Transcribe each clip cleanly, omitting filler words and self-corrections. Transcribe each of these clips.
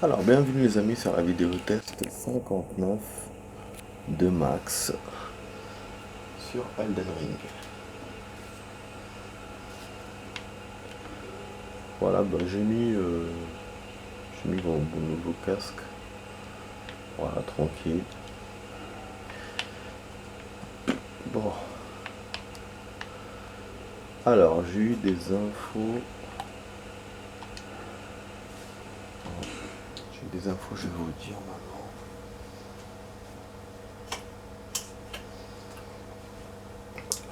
Alors, bienvenue les amis sur la vidéo test 59 de Max sur Elden Ring. Voilà, bah, j'ai mis mon nouveau casque. Voilà, tranquille. Bon, alors j'ai eu des infos. J'ai eu des infos, je vais vous dire maintenant.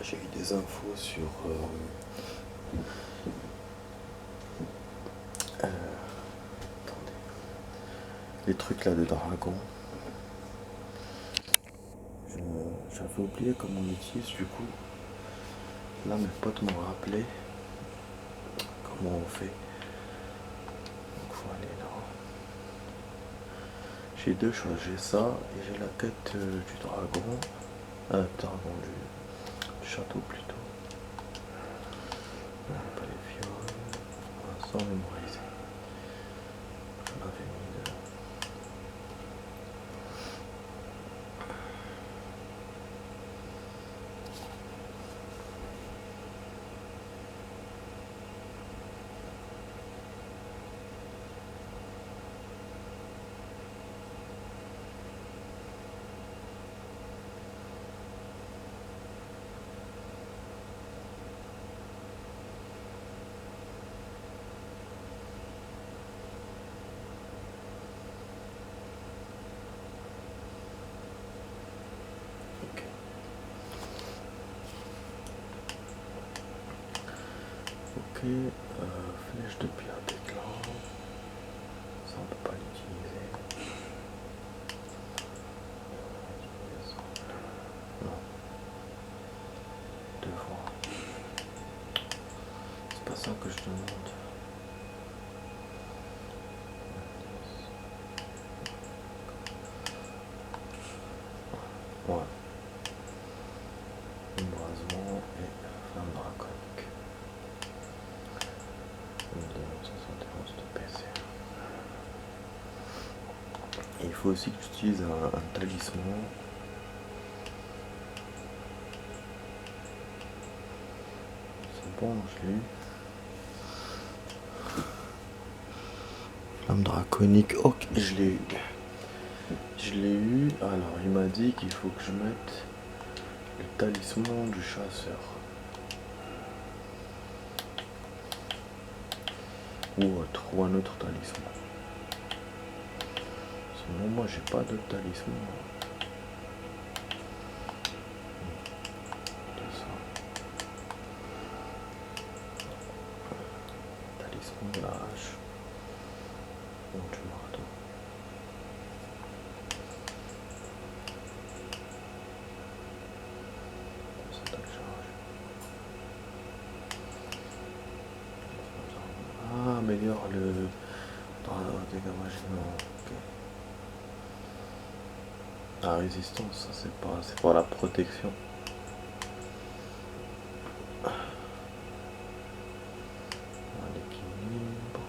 J'ai eu des infos sur attendez, les trucs là de dragon. J'avais oublié comment on utilise du coup. Là mes potes m'ont rappelé comment on fait. Donc faut aller là. J'ai deux choses, j'ai ça et j'ai la quête du dragon. Dragon du château plutôt. Non, pas les fioles. Sans mémoriser. On avait mis de... Ok. Ok. Flèche de pierre d'éclat. Ça on peut pas l'utiliser. Non. Devoir. C'est pas ça que je demande. Ouais. Embrasement et flamme draconique. 71 de PC. Et il faut aussi que tu utilises un talisman. C'est bon, je l'ai eu. Flamme draconique, ok, je l'ai eu. Je l'ai eu, alors il m'a dit qu'il faut que je mette le talisman du chasseur. Ou un autre talisman. Sinon moi j'ai pas de talisman. De ça. Talisman de la hache. Ou du marteau. Ça attaque charge. Ah, améliore le dégagement. Ok. La résistance, ça c'est pour la protection. L'équilibre.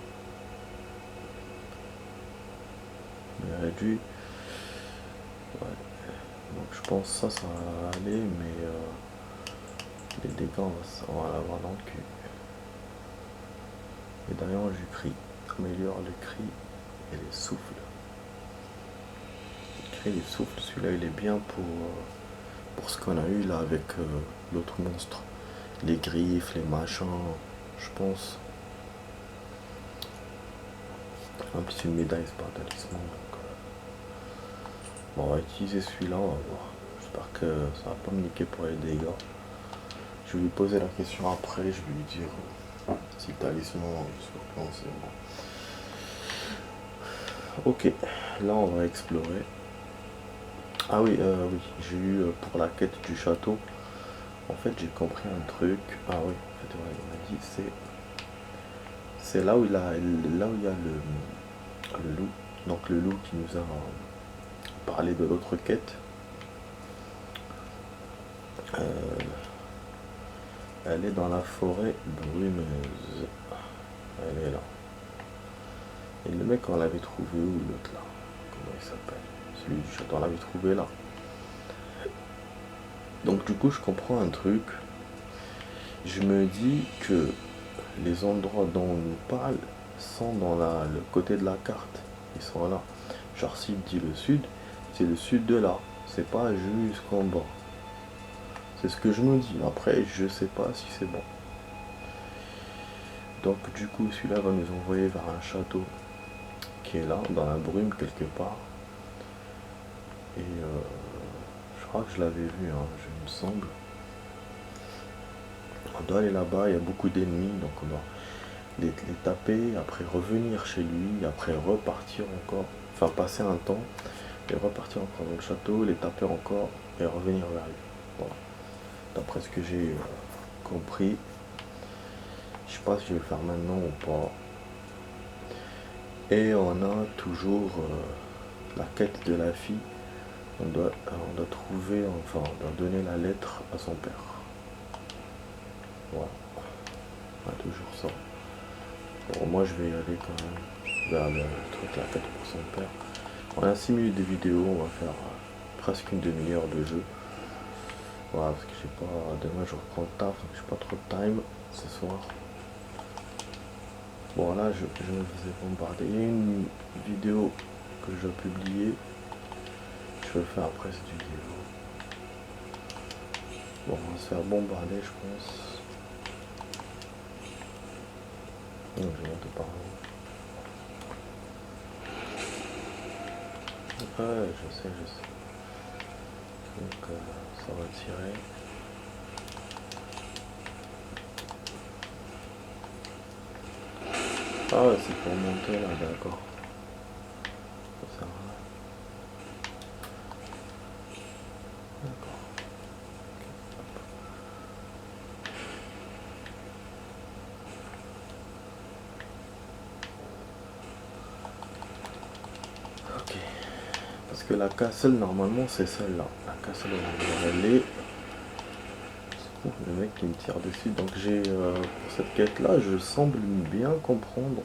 Mais réduit. Ouais. Donc je pense que ça va aller, mais les dégâts on va l'avoir dans le cul. Et d'ailleurs du cri. Améliore le cri et les souffles. Le cri et les souffles, celui-là il est bien pour ce qu'on a eu là avec l'autre monstre. Les griffes, les machins, je pense. En plus une médaille, c'est pas un talisman. Donc, bon, on va utiliser celui-là, on va voir. J'espère que ça va pas me niquer pour les dégâts. Je vais lui poser la question après, je vais lui dire si le talisman sur plan c'est bon. Ok, là on va explorer. Ah oui, oui, j'ai eu pour la quête du château. En fait, j'ai compris un truc. Ah oui, en fait, ouais, il m'a dit c'est là où il y a le loup. Donc le loup qui nous a parlé de l'autre quête. Elle est dans la forêt brumeuse. Elle est là. Et le mec, on l'avait trouvé où, l'autre là? Comment il s'appelle? Celui du château, on l'avait trouvé là. Donc du coup, je comprends un truc. Je me dis que les endroits dont on nous parle sont dans le côté de la carte. Ils sont là. Genre s'il me dit le sud, c'est le sud de là. C'est pas jusqu'en bas. C'est ce que je me dis. Après, je sais pas si c'est bon. Donc du coup, celui-là va nous envoyer vers un château qui est là, dans la brume quelque part. Et je crois que je l'avais vu, hein, je me semble. On doit aller là-bas, il y a beaucoup d'ennemis, donc on doit les taper, après revenir chez lui, après repartir encore, enfin passer un temps, et repartir encore dans le château, les taper encore, et revenir vers lui. Voilà. D'après ce que j'ai compris, je sais pas si je vais le faire maintenant ou pas. Et on a toujours la quête de la fille. On doit trouver, enfin, on doit donner la lettre à son père. Voilà. On a toujours ça. Bon, moi je vais y aller quand même vers le truc, la quête pour son père. On a 6 minutes de vidéo, on va faire presque une demi-heure de jeu. Voilà, parce que j'ai pas. Demain je reprends le taf, donc j'ai pas trop de time ce soir. Bon là je me faisais bombarder. Il y a une vidéo que je dois publier. Je vais faire après cette vidéo. Bon, on va se faire bombarder, je pense. Non, je viens de parler. Ouais, je sais. Donc ça va tirer. Ah ouais, c'est pour monter là, d'accord. Ça sert à rien. D'accord. Ok. Parce que la castle, normalement, c'est celle-là. La castle, on va aller. Le mec qui me tire dessus. Donc j'ai pour cette quête là, je semble bien comprendre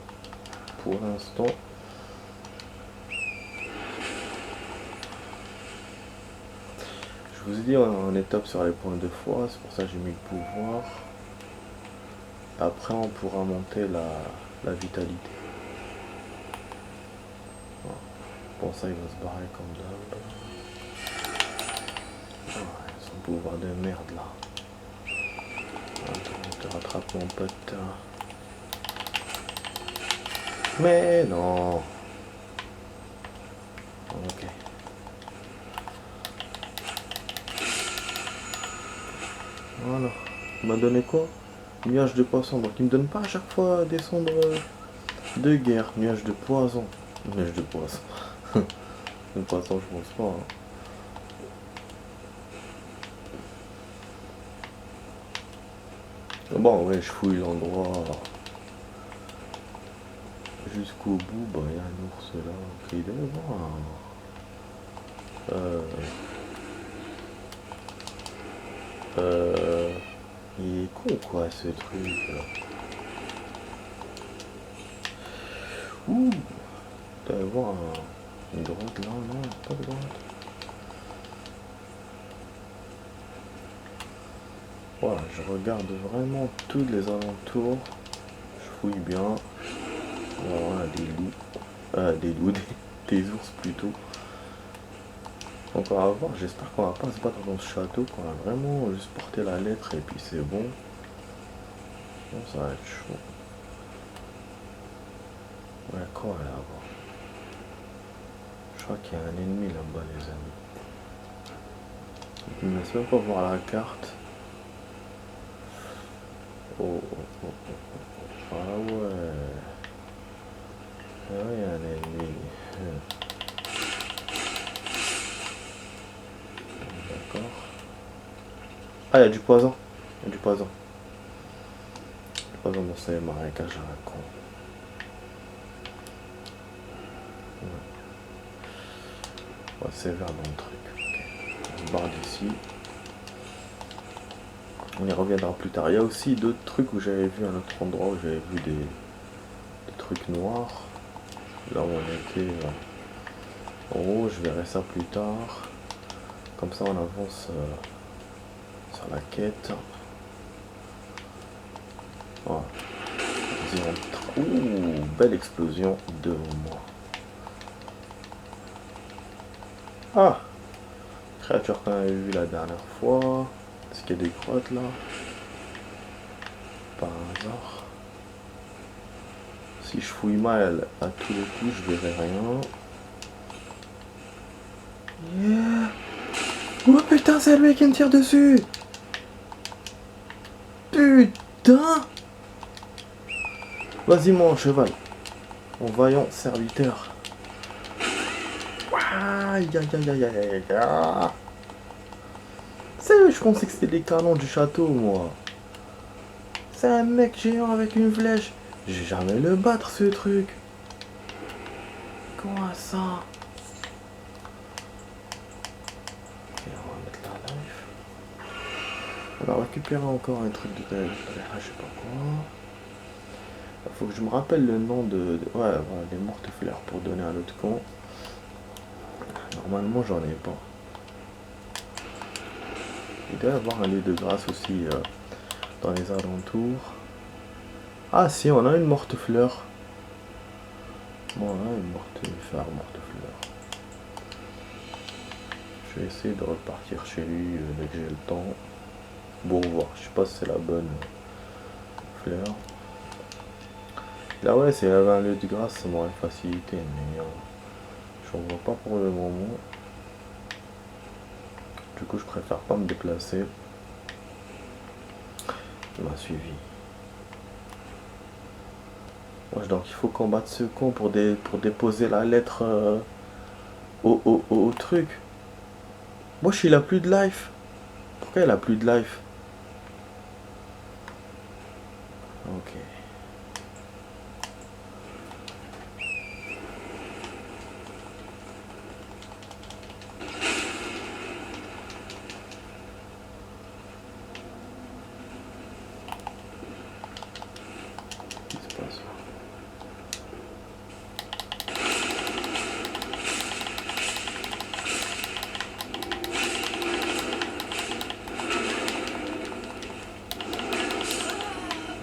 pour l'instant. Je vous ai dit on étape sur les points de foi, c'est pour ça que j'ai mis le pouvoir. Après on pourra monter la vitalité. Voilà. Bon ça il va se barrer comme d'hab. Ouais, son pouvoir de merde là. Attends, on te rattrape mon pote. Mais non. Ok. Voilà. Il m'a donné quoi? Nuage de poisson. Donc il me donne pas à chaque fois des cendres de guerre. Nuage de poison. Nuage de poisson. De poisson je pense pas. Hein. Bon ouais je fouille l'endroit. Jusqu'au bout, bah il y a un ours là. Ok, il devait voir. Il est con quoi ce truc là. Ouh, tu dois voir une droite là, non, pas de droite. Voilà, je regarde vraiment tous les alentours. Je fouille bien. Voilà, des loups, des ours plutôt. Donc on va voir, j'espère qu'on va pas se battre dans ce château, qu'on va vraiment juste porter la lettre et puis c'est bon. Bon, ça va être chaud. Ouais, quoi là-bas? Je crois qu'il y a un ennemi là-bas, les amis. Je ne me laisse même pas voir la carte. Oh. Ah ouais. Ah ouais, il y a un ennemi. D'accord. Ah, il y a du poison. Il y a du poison. Du poison dans ces marécages à la con. Ouais, c'est vert dans le truc. Okay. On barre d'ici. On y reviendra plus tard. Il y a aussi d'autres trucs où j'avais vu un autre endroit où j'avais vu des trucs noirs. Là où on était. En haut, je verrai ça plus tard. Comme ça, on avance sur la quête. Voilà. Vas-y, ouh, belle explosion devant moi. Ah! Créature qu'on avait vu la dernière fois. Est-ce qu'il y a des grottes là? Par hasard. Si je fouille mal à tous les coups, je verrai rien. Yeah. Oh putain, c'est lui qui me tire dessus! Putain! Vas-y mon cheval. Mon vaillant serviteur. Aïe aïe aïe aïe aïe aïe aïe. C'est, je pensais que c'était les canons du château, moi. C'est un mec géant avec une flèche. J'ai jamais le battre, ce truc. Comment ça? Et on va mettre la life. On va récupérer encore un truc de je sais pas quoi. Il faut que je me rappelle le nom de... Ouais, voilà, les mortefleurs pour donner à l'autre con. Normalement, j'en ai pas. Il doit y avoir un lieu de grâce aussi dans les alentours. Ah si, on a une mortefleur. Bon, on a une mortefleur. Je vais essayer de repartir chez lui dès que j'ai le temps. Bon, voir. Je sais pas si c'est la bonne fleur. Là ouais, c'est un lieu de grâce, ça m'aurait facilité, mais j'en vois pas pour le moment. Du coup, je préfère pas me déplacer. Il m'a suivi. Ouais, donc il faut combattre ce con pour déposer la lettre au truc. Moi, il a plus de life. Pourquoi il a plus de life? Ok. Qu'est-ce qui se passe là?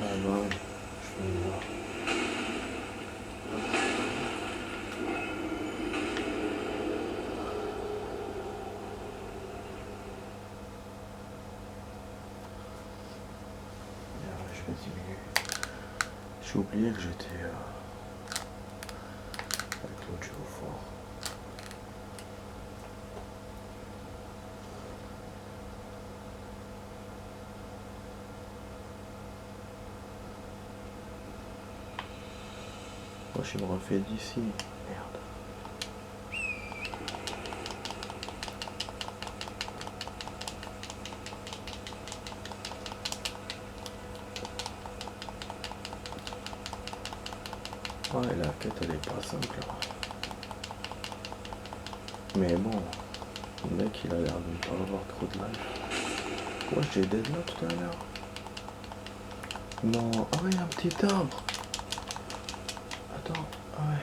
Ah non, je me vois. Je vais diminuer. J'ai oublié que j'étais avec l'autre fort. Moi, je me refais d'ici. Merde. Ouais, la quête, elle est pas simple. Là. Mais bon, le mec, il a l'air de ne pas avoir trop de life. Quoi, j'ai dead là tout à l'heure? Non, ah ouais, un petit arbre. Attends, ah ouais,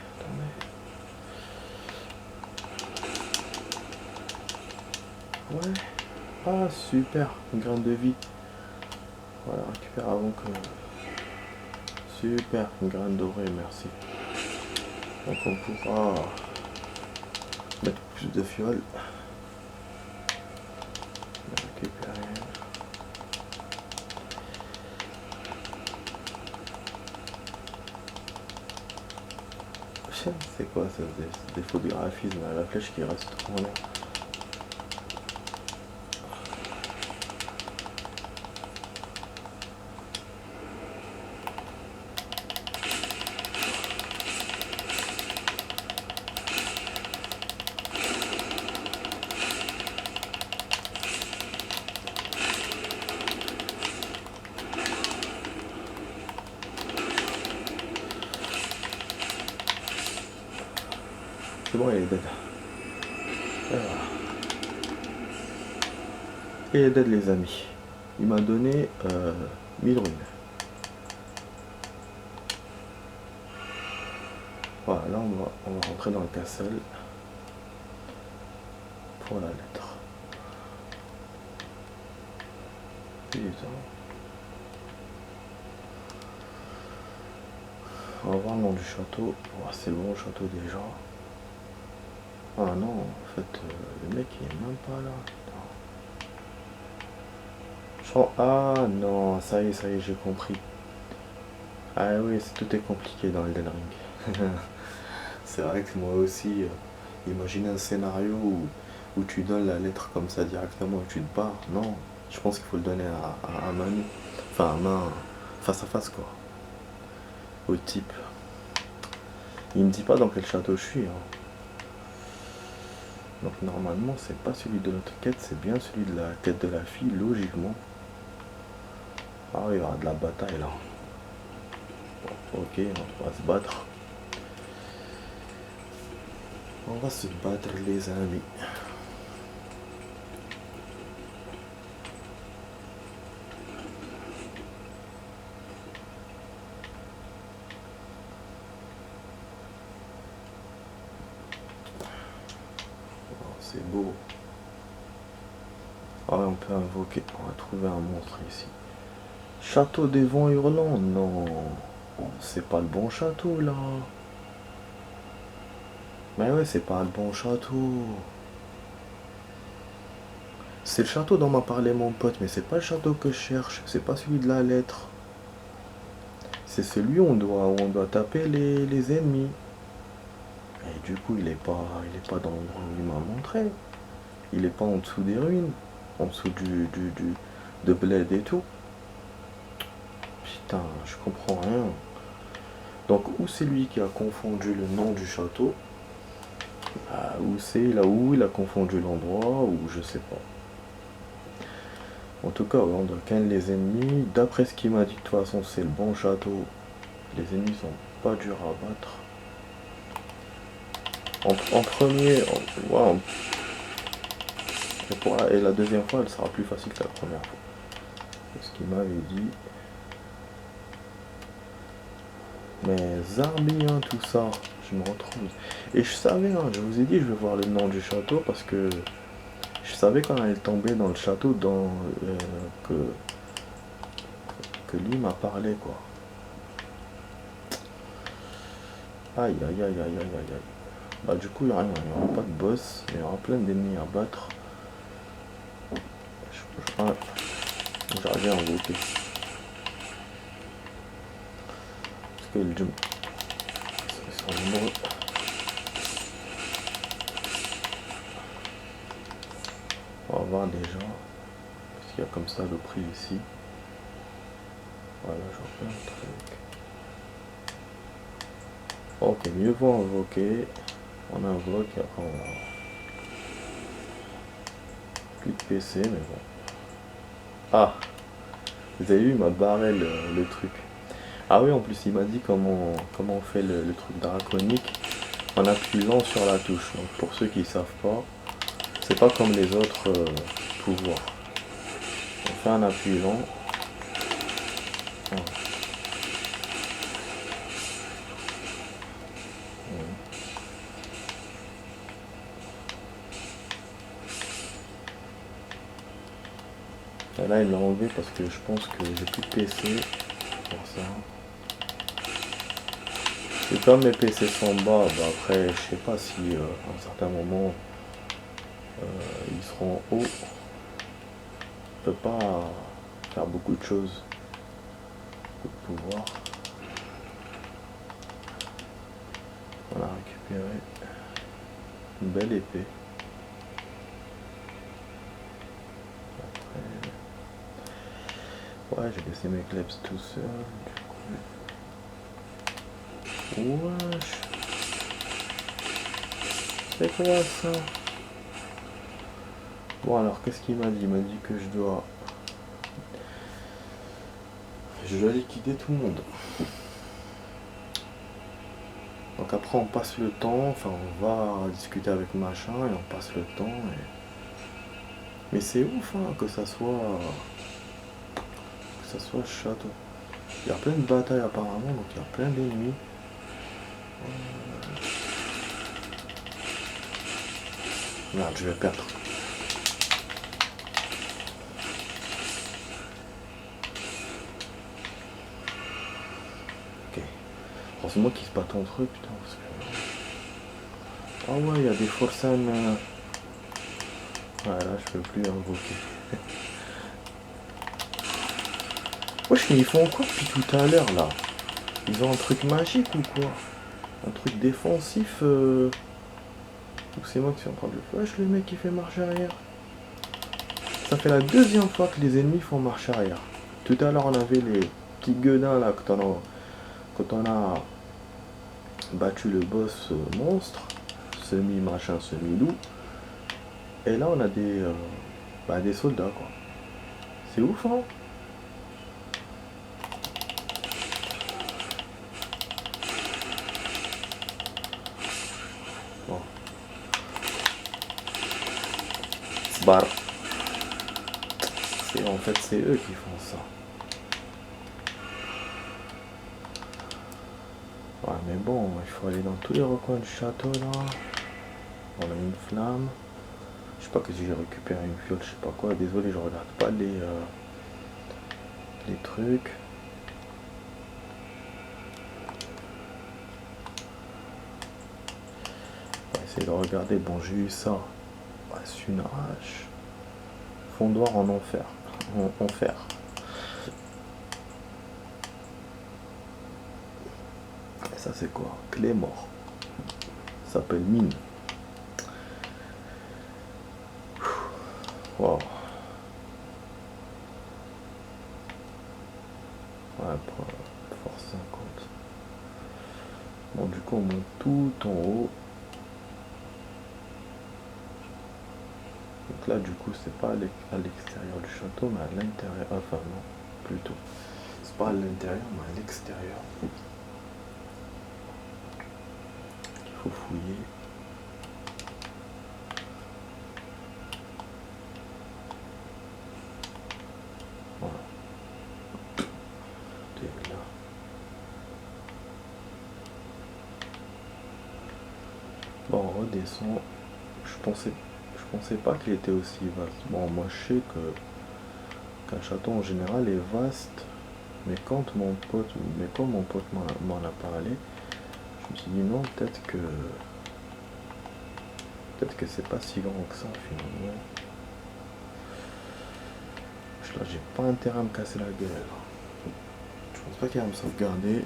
attendez. Ouais. Ah, super, une graine de vie. Voilà, récupère avant que... Super, une graine dorée, merci. Donc on pourra mettre plus de fioles. Récupérer. C'est quoi ça, des défauts de graphisme, la flèche qui reste en l'air. C'est bon, il est dead. Voilà. Il est dead, les amis. Il m'a donné 1000 runes. Voilà, là on on va rentrer dans le castle pour la lettre. Putain. On va voir le nom du château. Oh, c'est bon, le château déjà. Ah non, en fait, le mec il est même pas là. Ah non, ça y est, j'ai compris. Ah oui, tout est compliqué dans Elden Ring. C'est vrai que moi aussi, imagine un scénario où tu donnes la lettre comme ça directement et tu te barres. Non, je pense qu'il faut le donner à Manu. Enfin, à main, face à face quoi. Au type. Il me dit pas dans quel château je suis. Hein. Donc normalement, c'est pas celui de notre quête, c'est bien celui de la quête de la fille, logiquement. Ah oui, il y aura de la bataille là. Ok, on va se battre. On va se battre les amis. Oh, c'est beau. Ah ouais, on peut invoquer. On va trouver un monstre ici. Château des vents hurlants. Non. C'est pas le bon château là. Mais ouais, c'est pas le bon château. C'est le château dont m'a parlé mon pote, mais c'est pas le château que je cherche. C'est pas celui de la lettre. C'est celui où on doit taper les ennemis. Et du coup, il est pas dans l'endroit où il m'a montré. Il est pas en dessous des ruines. En dessous de bled et tout. Putain, je comprends rien. Donc, où c'est lui qui a confondu le nom du château, où c'est là où il a confondu l'endroit, ou je sais pas. En tout cas, on doit ken les ennemis. D'après ce qu'il m'a dit, de toute façon, c'est le bon château. Les ennemis sont pas durs à battre. En premier, et la deuxième fois, elle sera plus facile que la première fois. C'est ce qu'il m'avait dit. Mais Zarbi, hein, tout ça, je me retrouve. Et je savais, hein, je vous ai dit, je vais voir le nom du château parce que je savais qu'on allait tomber dans le château que lui m'a parlé, quoi. Aïe, aïe, aïe, aïe, aïe, aïe, aïe. Bah du coup, il n'y aura pas de boss, mais il y aura plein d'ennemis à battre. J'aurais bien invoqué. Parce que le jump... Ils sont nombreux. On va voir déjà. Parce qu'il y a comme ça le prix ici. Voilà, j'en fais un truc. Ok, mieux vaut invoquer. On invoque et après on va... Plus de PC, mais bon. Ah, vous avez vu, il m'a barré le truc. Ah oui, en plus, il m'a dit comment on fait le truc draconique en appuyant sur la touche. Donc, pour ceux qui ne savent pas, c'est pas comme les autres pouvoirs. On fait un appuyant. Et là, il l'a enlevé parce que je pense que j'ai plus de PC pour ça. Et comme mes PC sont bas, bah après, je sais pas si à un certain moment ils seront hauts. Je peux pas faire beaucoup de choses. Beaucoup de pouvoir. On a récupéré une belle épée. Après... Ouais, j'ai laissé mes kleps tout seul. Du coup... Wesh. C'est quoi ça? Bon alors, qu'est-ce qu'il m'a dit? Il m'a dit que je dois liquider tout le monde. Donc après on passe le temps, enfin on va discuter avec machin et on passe le temps et... Mais c'est ouf hein, que ça soit château. Il y a plein de batailles apparemment, donc il y a plein d'ennemis. Merde, je vais perdre. Ok. Alors, c'est moi qui se batte entre eux, putain. Parce que... Ah ouais, il y a des Forsan. Ouais, là, je peux plus invoquer. Wesh, mais ils font quoi depuis tout à l'heure, là? Ils ont un truc magique ou quoi? Un truc défensif ou c'est moi qui suis en train de le... Wesh, le mec, il fait marche arrière. Ça fait la deuxième fois que les ennemis font marche arrière. Tout à l'heure, on avait les petits gueudins, là, quand on a battu le boss monstre, semi-machin, semi-loup. Et là, on a des soldats, quoi. C'est ouf, hein? Bon. Sbar. En fait, c'est eux qui font ça. Ouais, mais bon, il faut aller dans tous les recoins du château, là. On a une flamme. Je sais pas que si j'ai récupéré une fiole, je sais pas quoi. Désolé, je regarde pas les trucs. On va essayer de regarder. Bon, j'ai eu ça. Ouais, c'est une hache. Fondoir en enfer. En fer. Et ça, c'est quoi? Clé mort. Ça s'appelle mine. Wow. Ouais, force 50. Bon, du coup, on monte tout en haut. Donc là, du coup, c'est pas à l'extérieur du château, mais à l'intérieur. Enfin, non, plutôt. C'est pas à l'intérieur, mais à l'extérieur. Il faut fouiller. Voilà. T'es là. Bon, on redescend. Je pensais pas qu'il était aussi vaste. Bon, moi je sais qu'un château en général est vaste, mais quand mon pote m'en a parlé, je me suis dit non, peut-être que c'est pas si grand que ça finalement. Là, j'ai pas intérêt à me casser la gueule. Je pense pas qu'il va me sauvegarder.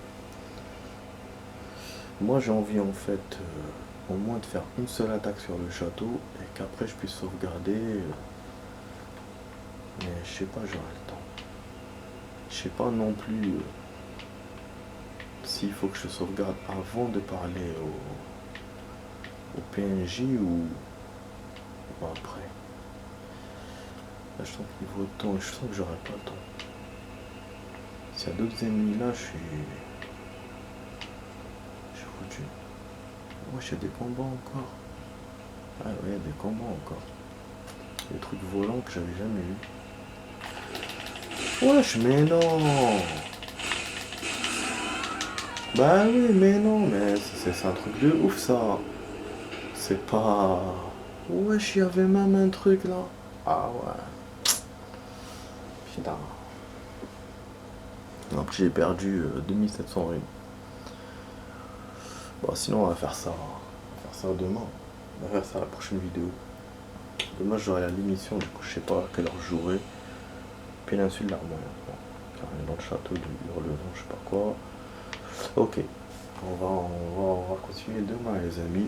Moi j'ai envie en fait au moins de faire une seule attaque sur le château et qu'après je puisse sauvegarder. Mais je sais pas, j'aurai le temps. Je sais pas non plus s'il faut que je sauvegarde avant de parler au PNJ ou après. Là, je sens qu'il vaut le temps, je sens que j'aurai pas le temps. S'il y a d'autres ennemis là, je suis foutu. Moi, il y a des combats encore. Ah ouais, il y a des combats encore. Des trucs volants que j'avais jamais vus. Wesh, mais non! Bah oui, mais non, mais c'est un truc de ouf ça. C'est pas... Wesh, il y avait même un truc là. Ah ouais. Putain. Après j'ai perdu 2700 runes. Bon, sinon on va faire ça. On va faire ça demain. On va faire ça à la prochaine vidéo. Demain j'aurai l'émission, du coup je sais pas à quelle heure je jouerai. Péninsule d'Armoire. Car on est dans le château de Hurlevent, je sais pas quoi. Ok. On va continuer demain les amis.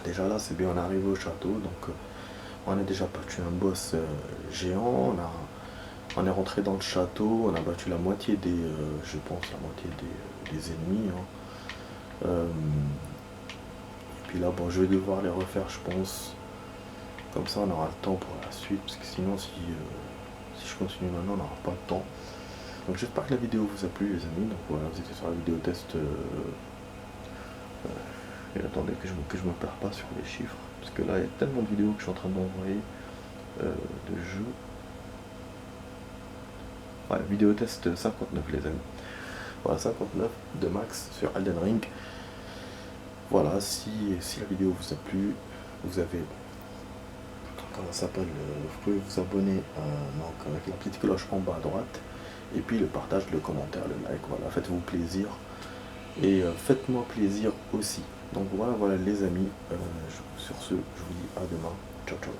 Déjà là c'est bien, on est arrivé au château, donc on a déjà battu un boss géant, on est rentré dans le château, on a battu la moitié je pense la moitié des ennemis. Hein. Et puis là bon je vais devoir les refaire je pense. Comme ça on aura le temps pour la suite, parce que sinon si je continue maintenant on n'aura pas le temps. Donc j'espère que la vidéo vous a plu les amis, donc voilà vous étiez sur la vidéo test. Et attendez que je me perds pas sur les chiffres, parce que là il y a tellement de vidéos que je suis en train d'envoyer de jeux. Ouais, vidéo test 59 les amis. Voilà, 59 de max sur Elden Ring. Voilà, si la vidéo vous a plu, vous avez, comment ça s'appelle, vous pouvez vous abonner donc avec la petite cloche en bas à droite, et puis le partage, le commentaire, le like, voilà, faites-vous plaisir, et faites-moi plaisir aussi. Donc voilà, voilà les amis, sur ce, je vous dis à demain, ciao ciao.